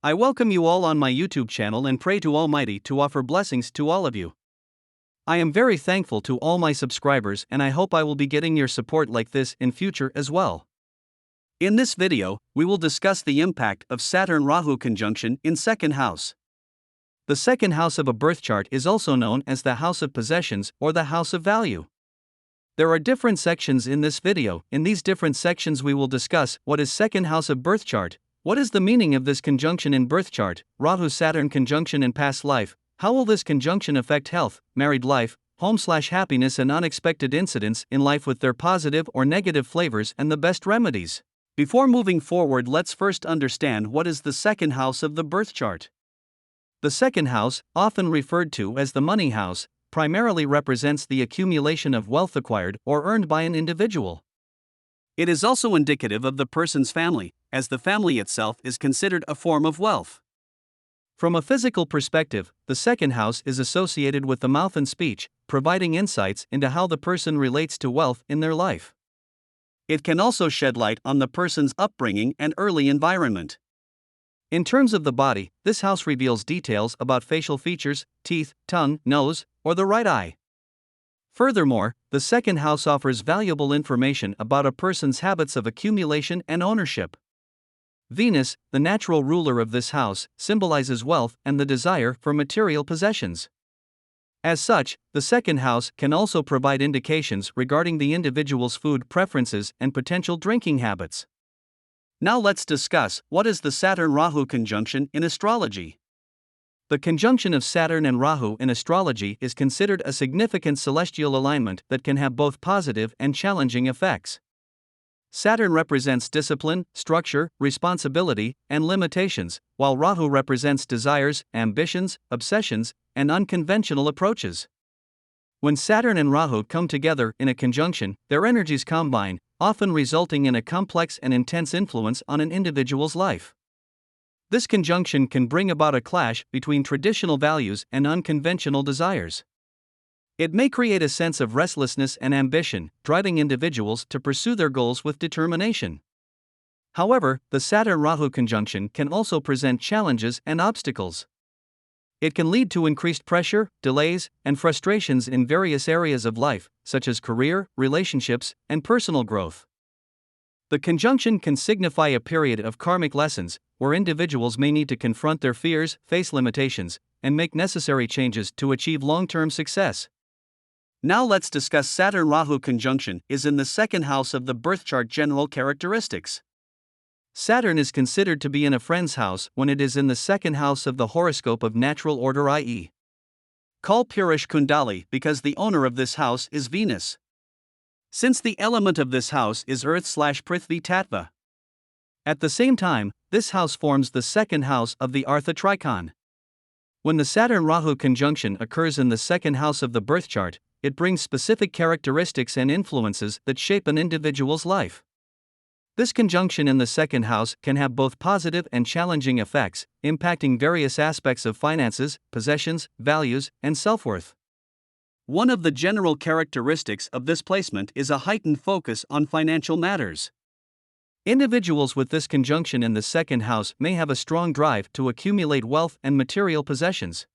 I welcome you all on my YouTube channel and pray to Almighty to offer blessings to all of you. I am very thankful to all my subscribers and I hope I will be getting your support like this in future as well. In this video, we will discuss the impact of Saturn Rahu conjunction in second house. The second house of a birth chart is also known as the house of possessions or the house of value. There are different sections in this video. In these different sections we will discuss what is second house of birth chart, what is the meaning of this conjunction in birth chart, Rahu Saturn conjunction in past life, how will this conjunction affect health, married life, home/happiness and unexpected incidents in life with their positive or negative flavors and the best remedies. Before moving forward, let's first understand what is the second house of the birth chart. The second house, often referred to as the money house, primarily represents the accumulation of wealth acquired or earned by an individual. It is also indicative of the person's family, as the family itself is considered a form of wealth. From a physical perspective, the second house is associated with the mouth and speech, providing insights into how the person relates to wealth in their life. It can also shed light on the person's upbringing and early environment. In terms of the body, this house reveals details about facial features, teeth, tongue, nose, or the right eye. Furthermore, the second house offers valuable information about a person's habits of accumulation and ownership. Venus, the natural ruler of this house, symbolizes wealth and the desire for material possessions. As such, the second house can also provide indications regarding the individual's food preferences and potential drinking habits. Now let's discuss what is the Saturn Rahu conjunction in astrology. The conjunction of Saturn and Rahu in astrology is considered a significant celestial alignment that can have both positive and challenging effects. Saturn represents discipline, structure, responsibility, and limitations, while Rahu represents desires, ambitions, obsessions, and unconventional approaches. When Saturn and Rahu come together in a conjunction, their energies combine, often resulting in a complex and intense influence on an individual's life. This conjunction can bring about a clash between traditional values and unconventional desires. It may create a sense of restlessness and ambition, driving individuals to pursue their goals with determination. However, the Saturn-Rahu conjunction can also present challenges and obstacles. It can lead to increased pressure, delays, and frustrations in various areas of life, such as career, relationships, and personal growth. The conjunction can signify a period of karmic lessons, where individuals may need to confront their fears, face limitations, and make necessary changes to achieve long-term success. Now let's discuss Saturn-Rahu conjunction is in the second house of the birth chart general characteristics. Saturn is considered to be in a friend's house when it is in the second house of the horoscope of natural order, i.e. call Purish Kundali, because the owner of this house is Venus. Since the element of this house is Earth/Prithvi Tattva. At the same time, this house forms the second house of the Artha Trikon. When the Saturn-Rahu conjunction occurs in the second house of the birth chart, it brings specific characteristics and influences that shape an individual's life. This conjunction in the second house can have both positive and challenging effects, impacting various aspects of finances, possessions, values, and self-worth. One of the general characteristics of this placement is a heightened focus on financial matters. Individuals with this conjunction in the second house may have a strong drive to accumulate wealth and material possessions.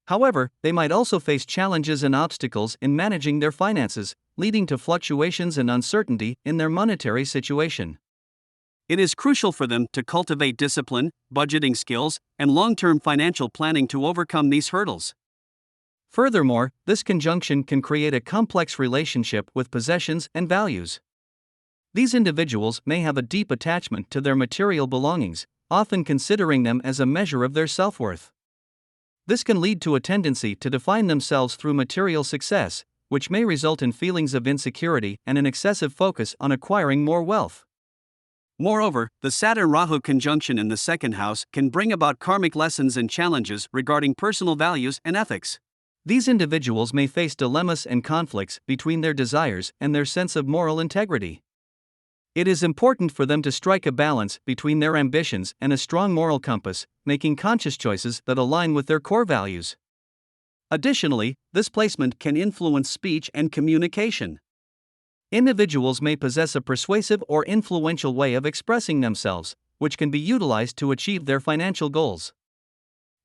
However, they might also face challenges and obstacles in managing their finances, leading to fluctuations and uncertainty in their monetary situation. It is crucial for them to cultivate discipline, budgeting skills, and long-term financial planning to overcome these hurdles. Furthermore, this conjunction can create a complex relationship with possessions and values. These individuals may have a deep attachment to their material belongings, often considering them as a measure of their self-worth. This can lead to a tendency to define themselves through material success, which may result in feelings of insecurity and an excessive focus on acquiring more wealth. Moreover, the Saturn-Rahu conjunction in the second house can bring about karmic lessons and challenges regarding personal values and ethics. These individuals may face dilemmas and conflicts between their desires and their sense of moral integrity. It is important for them to strike a balance between their ambitions and a strong moral compass, making conscious choices that align with their core values. Additionally, this placement can influence speech and communication. Individuals may possess a persuasive or influential way of expressing themselves, which can be utilized to achieve their financial goals.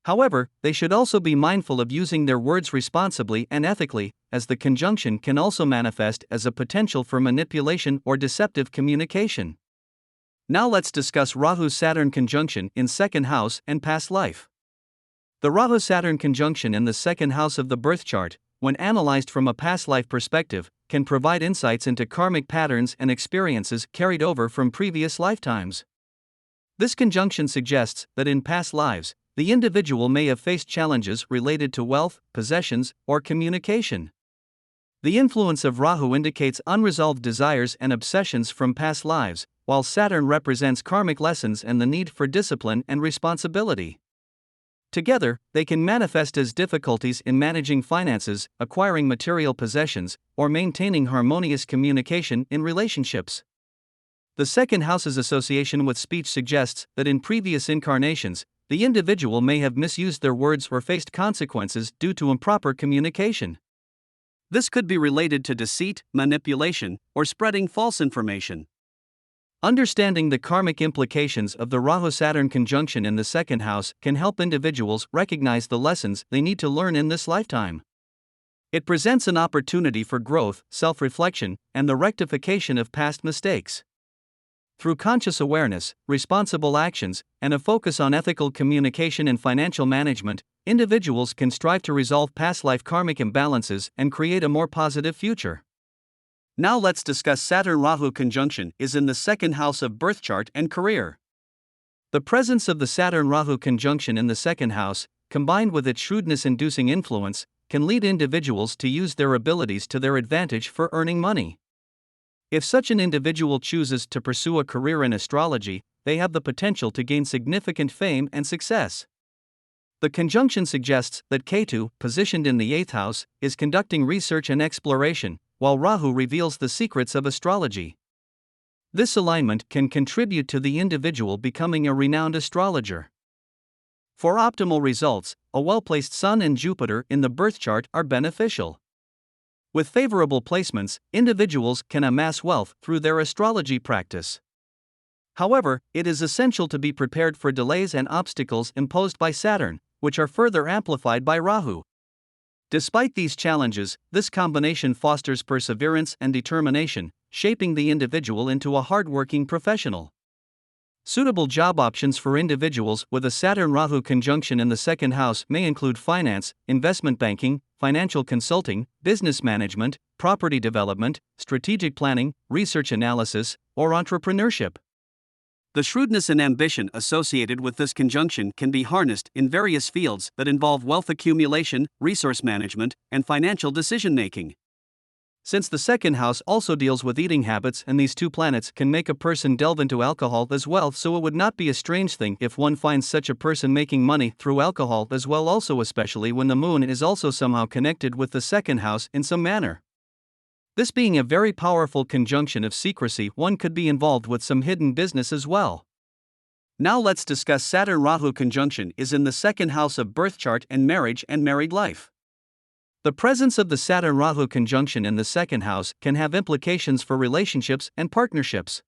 However, they should also be mindful of using their words responsibly and ethically, as the conjunction can also manifest as a potential for manipulation or deceptive communication. Now let's discuss Rahu Saturn conjunction in second house and past life. The Rahu Saturn conjunction in the second house of the birth chart, when analyzed from a past life perspective, can provide insights into karmic patterns and experiences carried over from previous lifetimes. This conjunction suggests that in past lives, the individual may have faced challenges related to wealth, possessions, or communication. The influence of Rahu indicates unresolved desires and obsessions from past lives, while Saturn represents karmic lessons and the need for discipline and responsibility. Together, they can manifest as difficulties in managing finances, acquiring material possessions, or maintaining harmonious communication in relationships. The second house's association with speech suggests that in previous incarnations, the individual may have misused their words or faced consequences due to improper communication. This could be related to deceit, manipulation, or spreading false information. Understanding the karmic implications of the Rahu-Saturn conjunction in the second house can help individuals recognize the lessons they need to learn in this lifetime. It presents an opportunity for growth, self-reflection, and the rectification of past mistakes. Through conscious awareness, responsible actions, and a focus on ethical communication and financial management, individuals can strive to resolve past life karmic imbalances and create a more positive future. Now let's discuss Saturn Rahu conjunction is in the second house of birth chart and career. The presence of the Saturn Rahu conjunction in the second house, combined with its shrewdness-inducing influence, can lead individuals to use their abilities to their advantage for earning money. If such an individual chooses to pursue a career in astrology, they have the potential to gain significant fame and success. The conjunction suggests that Ketu, positioned in the 8th house, is conducting research and exploration, while Rahu reveals the secrets of astrology. This alignment can contribute to the individual becoming a renowned astrologer. For optimal results, a well-placed Sun and Jupiter in the birth chart are beneficial. With favorable placements, individuals can amass wealth through their astrology practice. However, it is essential to be prepared for delays and obstacles imposed by Saturn, which are further amplified by Rahu. Despite these challenges, this combination fosters perseverance and determination, shaping the individual into a hardworking professional. Suitable job options for individuals with a Saturn-Rahu conjunction in the second house may include finance, investment banking, financial consulting, business management, property development, strategic planning, research analysis, or entrepreneurship. The shrewdness and ambition associated with this conjunction can be harnessed in various fields that involve wealth accumulation, resource management, and financial decision-making. Since the second house also deals with eating habits, and these two planets can make a person delve into alcohol as well, so it would not be a strange thing if one finds such a person making money through alcohol as well, also especially when the moon is also somehow connected with the second house in some manner. This being a very powerful conjunction of secrecy, one could be involved with some hidden business as well. Now let's discuss Saturn Rahu conjunction is in the second house of birth chart and marriage and married life. The presence of the Saturn Rahu conjunction in the second house can have implications for relationships and partnerships.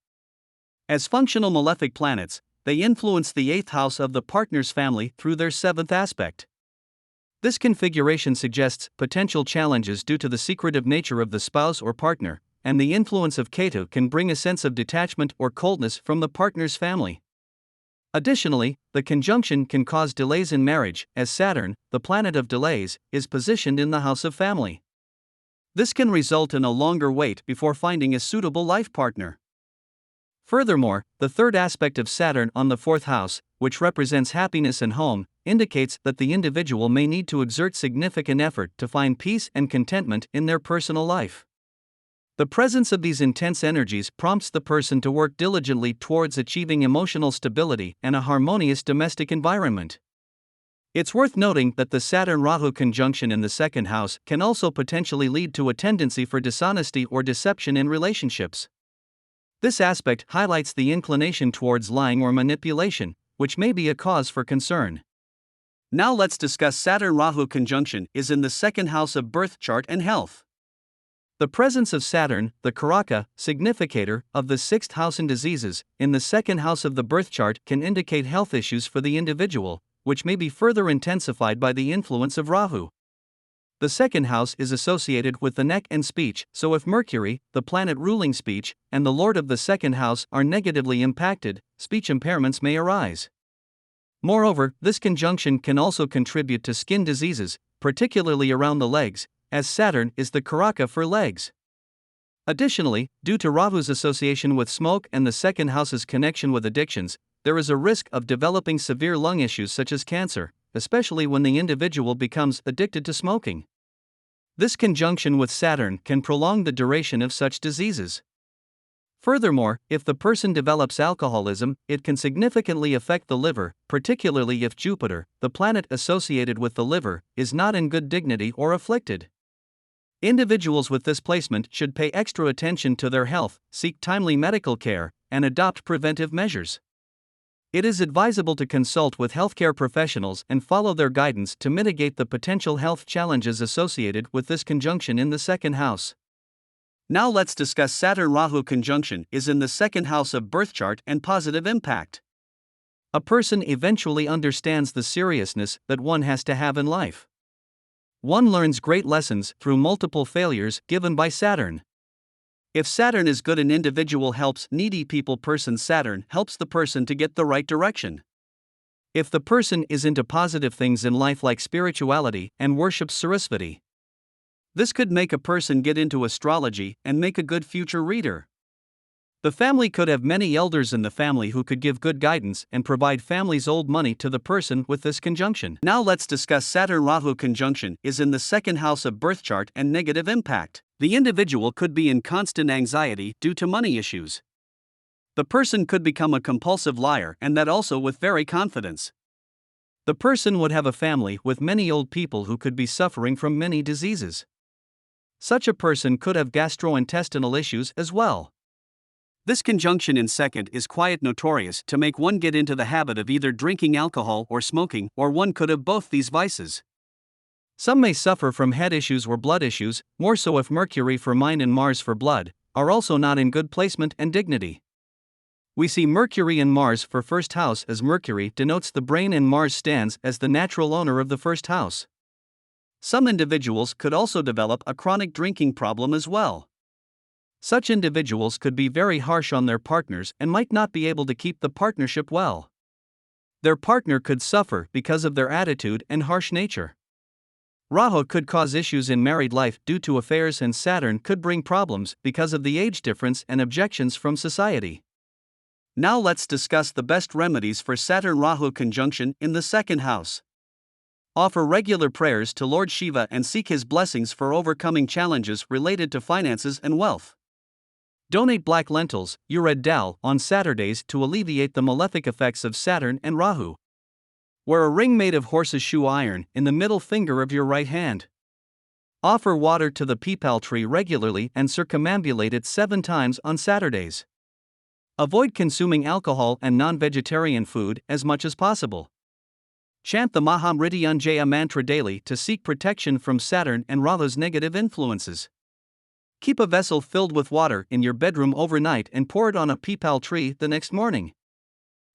As functional malefic planets, they influence the 8th house of the partner's family through their 7th aspect. This configuration suggests potential challenges due to the secretive nature of the spouse or partner, and the influence of Ketu can bring a sense of detachment or coldness from the partner's family. Additionally, the conjunction can cause delays in marriage, as Saturn, the planet of delays, is positioned in the house of family. This can result in a longer wait before finding a suitable life partner. Furthermore, the third aspect of Saturn on the 4th house, which represents happiness and home, indicates that the individual may need to exert significant effort to find peace and contentment in their personal life. The presence of these intense energies prompts the person to work diligently towards achieving emotional stability and a harmonious domestic environment. It's worth noting that the Saturn-Rahu conjunction in the second house can also potentially lead to a tendency for dishonesty or deception in relationships. This aspect highlights the inclination towards lying or manipulation, which may be a cause for concern. Now let's discuss Saturn-Rahu conjunction is in the second house of birth chart and health. The presence of Saturn, the Karaka, significator of the sixth house in diseases, in the second house of the birth chart can indicate health issues for the individual, which may be further intensified by the influence of Rahu. The second house is associated with the neck and speech, so if Mercury, the planet ruling speech, and the lord of the second house are negatively impacted, speech impairments may arise. Moreover, this conjunction can also contribute to skin diseases, particularly around the legs, as Saturn is the Karaka for legs. Additionally, due to Rahu's association with smoke and the second house's connection with addictions, there is a risk of developing severe lung issues such as cancer, especially when the individual becomes addicted to smoking. This conjunction with Saturn can prolong the duration of such diseases. Furthermore, if the person develops alcoholism, it can significantly affect the liver, particularly if Jupiter, the planet associated with the liver, is not in good dignity or afflicted. Individuals with this placement should pay extra attention to their health, seek timely medical care, and adopt preventive measures. It is advisable to consult with healthcare professionals and follow their guidance to mitigate the potential health challenges associated with this conjunction in the second house. Now let's discuss Saturn-Rahu conjunction is in the second house of birth chart and positive impact. A person eventually understands the seriousness that one has to have in life. One learns great lessons through multiple failures given by Saturn. If Saturn is good, an individual helps needy people. Saturn helps the person to get the right direction. If the person is into positive things in life like spirituality and worships Saraswati, this could make a person get into astrology and make a good future reader. The family could have many elders in the family who could give good guidance and provide family's old money to the person with this conjunction. Now let's discuss Saturn-Rahu conjunction is in the second house of birth chart and negative impact. The individual could be in constant anxiety due to money issues. The person could become a compulsive liar, and that also with very confidence. The person would have a family with many old people who could be suffering from many diseases. Such a person could have gastrointestinal issues as well. This conjunction in second is quite notorious to make one get into the habit of either drinking alcohol or smoking, or one could have both these vices. Some may suffer from head issues or blood issues, more so if Mercury for mind and Mars for blood are also not in good placement and dignity. We see Mercury and Mars for first house, as Mercury denotes the brain and Mars stands as the natural owner of the first house. Some individuals could also develop a chronic drinking problem as well. Such individuals could be very harsh on their partners and might not be able to keep the partnership well. Their partner could suffer because of their attitude and harsh nature. Rahu could cause issues in married life due to affairs, and Saturn could bring problems because of the age difference and objections from society. Now let's discuss the best remedies for Saturn-Rahu conjunction in the second house. Offer regular prayers to Lord Shiva and seek his blessings for overcoming challenges related to finances and wealth. Donate black lentils, urad dal, on Saturdays to alleviate the malefic effects of Saturn and Rahu. Wear a ring made of horse's shoe iron in the middle finger of your right hand. Offer water to the peepal tree regularly and circumambulate it 7 times on Saturdays. Avoid consuming alcohol and non-vegetarian food as much as possible. Chant the Mahamrityunjaya mantra daily to seek protection from Saturn and Rahu's negative influences. Keep a vessel filled with water in your bedroom overnight and pour it on a peepal tree the next morning.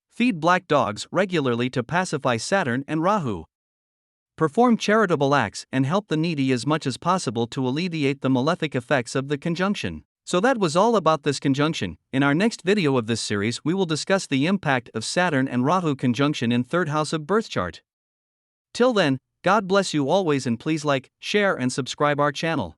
Feed black dogs regularly to pacify Saturn and Rahu. Perform charitable acts and help the needy as much as possible to alleviate the malefic effects of the conjunction. So that was all about this conjunction. In our next video of this series, we will discuss the impact of Saturn and Rahu conjunction in third house of birth chart. Till then, God bless you always, and please like, share and subscribe our channel.